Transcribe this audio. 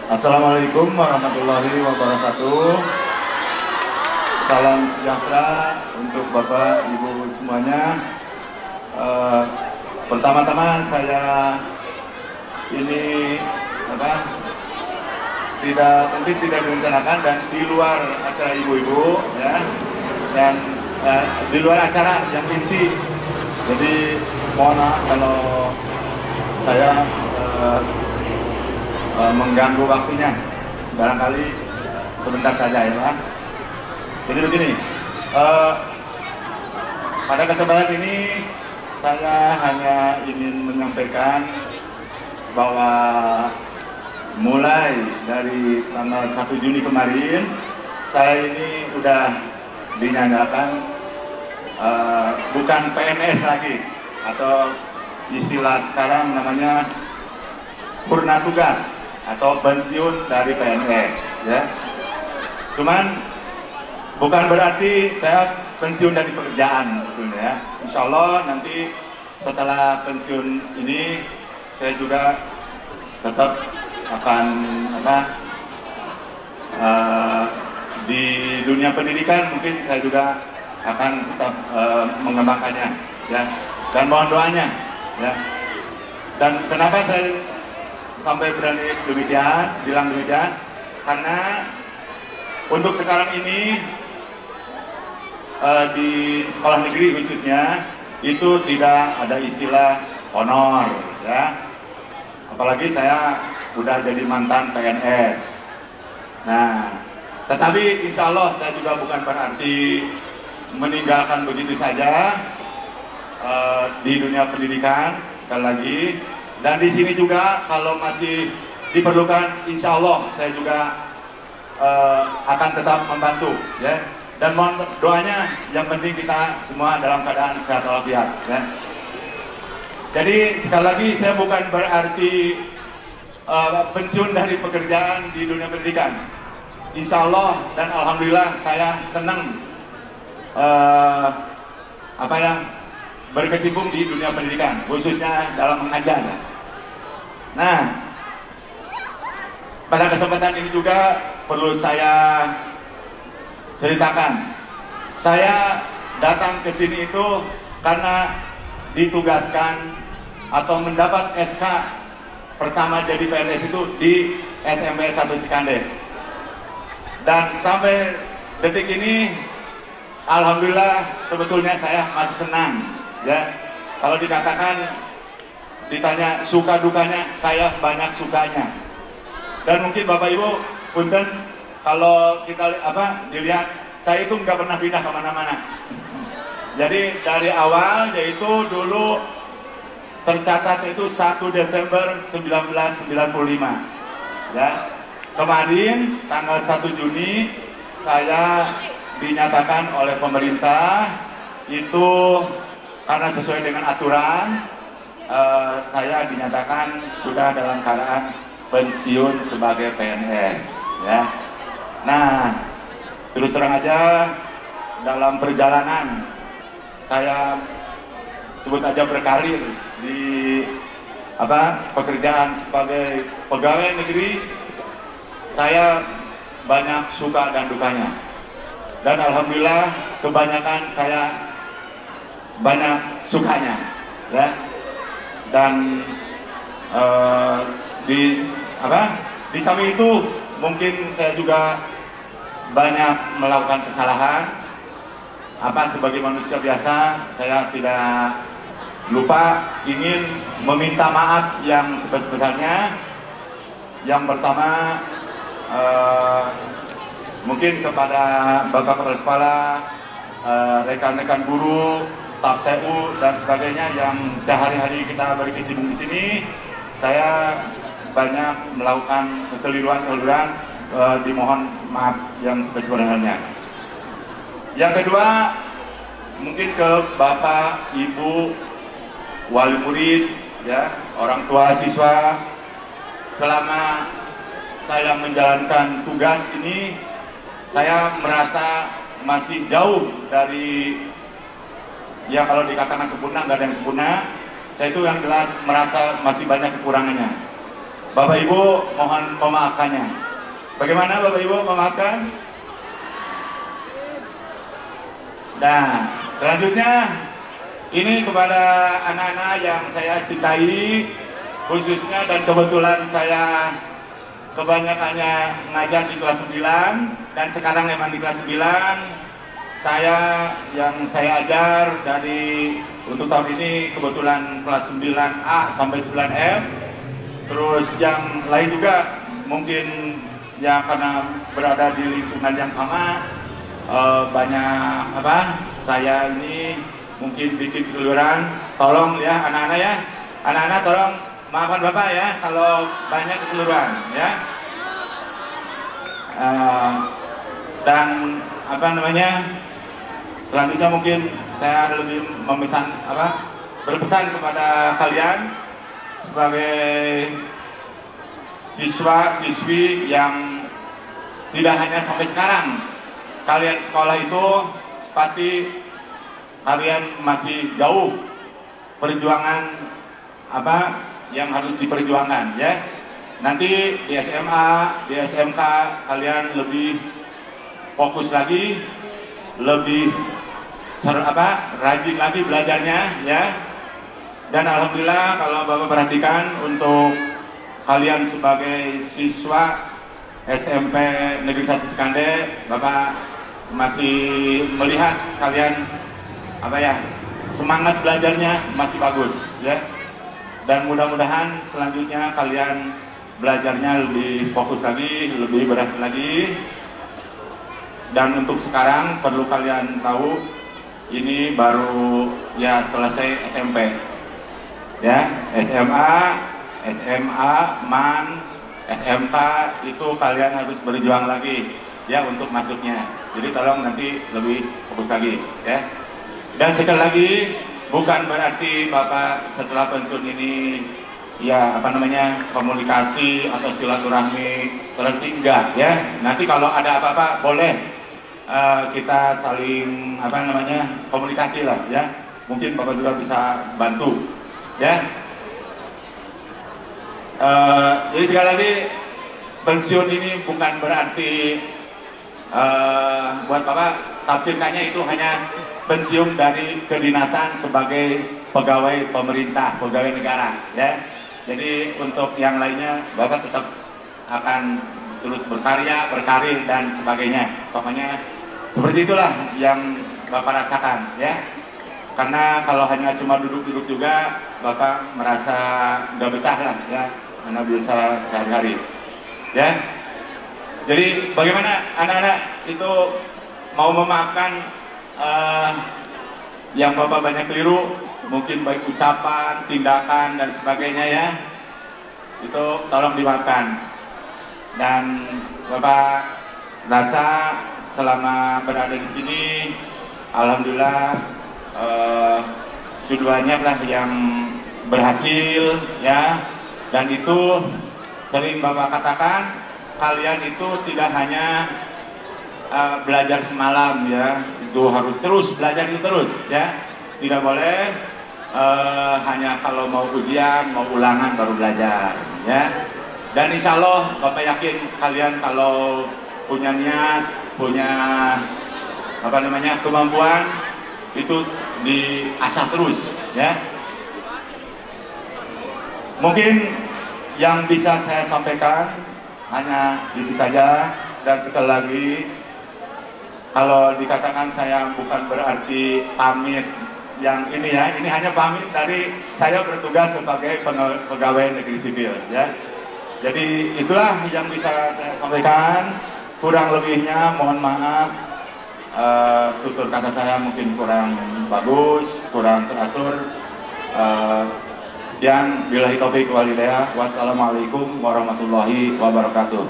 Assalamualaikum warahmatullahi wabarakatuh. Salam sejahtera untuk Bapak Ibu semuanya. Pertama-tama saya ini mungkin tidak direncanakan dan di luar acara ibu-ibu ya, dan di luar acara yang inti. Jadi mohon maaf kalau saya mengganggu waktunya, barangkali sebentar saja ya Pak. Jadi begini, pada kesempatan ini saya hanya ingin menyampaikan bahwa mulai dari tanggal 1 Juni kemarin saya ini udah dinyatakan bukan PNS lagi, atau istilah sekarang namanya purna tugas atau pensiun dari PNS ya. Cuman bukan berarti saya pensiun dari pekerjaan sebetulnya ya. Insya Allah nanti setelah pensiun ini saya juga tetap akan di dunia pendidikan, mungkin saya juga akan tetap mengembangkannya ya, dan mohon doanya ya. Dan kenapa saya sampai berani bilang demikian, karena untuk sekarang ini di sekolah negeri khususnya itu tidak ada istilah honor ya, apalagi saya udah jadi mantan PNS. Nah, tetapi insya Allah saya juga bukan berarti meninggalkan begitu saja di dunia pendidikan sekali lagi. Dan di sini juga kalau masih diperlukan, insya Allah saya juga akan tetap membantu ya. Dan mohon doanya, yang penting kita semua dalam keadaan sehat walafiat ya. Jadi sekali lagi saya bukan berarti pensiun dari pekerjaan di dunia pendidikan. Insya Allah dan alhamdulillah saya senang berkecimpung di dunia pendidikan, khususnya dalam mengajar. Nah, pada kesempatan ini juga perlu saya ceritakan. Saya datang ke sini itu karena ditugaskan atau mendapat SK pertama jadi PNS itu di SMP 1 Cikande. Dan sampai detik ini alhamdulillah sebetulnya saya masih senang ya. Kalau ditanya suka dukanya, saya banyak sukanya. Dan mungkin Bapak Ibu punten kalau kita dilihat, saya itu nggak pernah pindah kemana-mana. Jadi dari awal, yaitu dulu tercatat itu 1 Desember 1995 ya. Kemarin tanggal 1 Juni saya dinyatakan oleh pemerintah itu karena sesuai dengan aturan, saya dinyatakan sudah dalam keadaan pensiun sebagai PNS ya. Nah, terus terang aja dalam perjalanan saya sebut aja berkarir di pekerjaan sebagai pegawai negeri, saya banyak suka dan dukanya. Dan alhamdulillah kebanyakan saya banyak sukanya ya. Dan di samping itu mungkin saya juga banyak melakukan kesalahan. Sebagai manusia biasa, saya tidak lupa ingin meminta maaf yang sebesar-besarnya. Yang pertama mungkin kepada Bapak Kepala Sekolah, rekan-rekan guru, staf TU dan sebagainya yang sehari-hari kita berkecimpung di sini. Saya banyak melakukan kekeliruan, dimohon maaf yang sebesar-besarnya. Yang kedua, mungkin ke Bapak, Ibu, wali murid, ya, orang tua siswa. Selama saya menjalankan tugas ini, saya merasa masih jauh dari, ya kalau dikatakan sempurna, nggak ada yang sempurna. Saya itu yang jelas merasa masih banyak kekurangannya. Bapak Ibu mohon memaafkannya. Bagaimana Bapak Ibu memaafkan? Nah, selanjutnya ini kepada anak-anak yang saya cintai khususnya, dan kebetulan saya kebanyakannya ngajar di kelas 9 dan sekarang emang di kelas 9. Yang saya ajar dari untuk tahun ini kebetulan kelas 9A sampai 9F. Terus yang lain juga mungkin ya karena berada di lingkungan yang sama, banyak saya ini mungkin bikin keluyuran. Tolong ya anak-anak ya, anak-anak tolong maafkan Bapak ya kalau banyak keluyuran ya. Dan selanjutnya mungkin saya lebih berpesan kepada kalian sebagai siswa-siswi yang tidak hanya sampai sekarang kalian sekolah itu, pasti kalian masih jauh perjuangan yang harus diperjuangkan ya. Nanti di SMA, di SMK kalian lebih fokus lagi, lebih rajin lagi belajarnya ya. Dan alhamdulillah kalau Bapak perhatikan untuk kalian sebagai siswa SMP Negeri 1 Cikande, Bapak masih melihat kalian semangat belajarnya masih bagus ya. Dan mudah-mudahan selanjutnya kalian belajarnya lebih fokus lagi, lebih berhasil lagi. Dan untuk sekarang perlu kalian tahu, ini baru ya selesai SMP ya. SMA, MAN, SMK itu kalian harus berjuang lagi ya untuk masuknya. Jadi tolong nanti lebih fokus lagi ya. Dan sekali lagi, bukan berarti Bapak setelah pensiun ini ya komunikasi atau silaturahmi terhenti, enggak ya. Nanti kalau ada apa-apa boleh kita saling komunikasi lah ya. Mungkin Bapak juga bisa bantu ya. Jadi sekali lagi, pensiun ini bukan berarti buat Bapak tafsirkannya itu hanya pensiun dari kedinasan sebagai pegawai pemerintah, pegawai negara ya. Jadi untuk yang lainnya Bapak tetap akan terus berkarya, berkarir dan sebagainya. Pokoknya seperti itulah yang Bapak rasakan ya. Karena kalau hanya cuma duduk-duduk juga Bapak merasa nggak betah lah ya, mana biasa sehari-hari ya. Jadi bagaimana anak-anak itu mau memaafkan yang Bapak banyak keliru, mungkin baik ucapan, tindakan dan sebagainya ya, itu tolong dimaafkan. Dan Bapak rasa selama berada di sini, alhamdulillah sudah banyak lah yang berhasil ya. Dan itu sering Bapak katakan, kalian itu tidak hanya belajar semalam ya, itu harus terus belajar, itu terus ya. Tidak boleh hanya kalau mau ujian, mau ulangan baru belajar ya. Dan insya Allah Bapak yakin kalian kalau punya niat, punya kemampuan, itu diasah terus ya. Mungkin yang bisa saya sampaikan hanya itu saja. Dan sekali lagi, kalau dikatakan saya bukan berarti pamit yang ini ya, ini hanya pamit dari saya bertugas sebagai pegawai negeri sipil ya. Jadi itulah yang bisa saya sampaikan. Kurang lebihnya mohon maaf, tutur kata saya mungkin kurang bagus, kurang teratur. Sekian, billahi taufiq wal hidayah. Wassalamualaikum warahmatullahi wabarakatuh.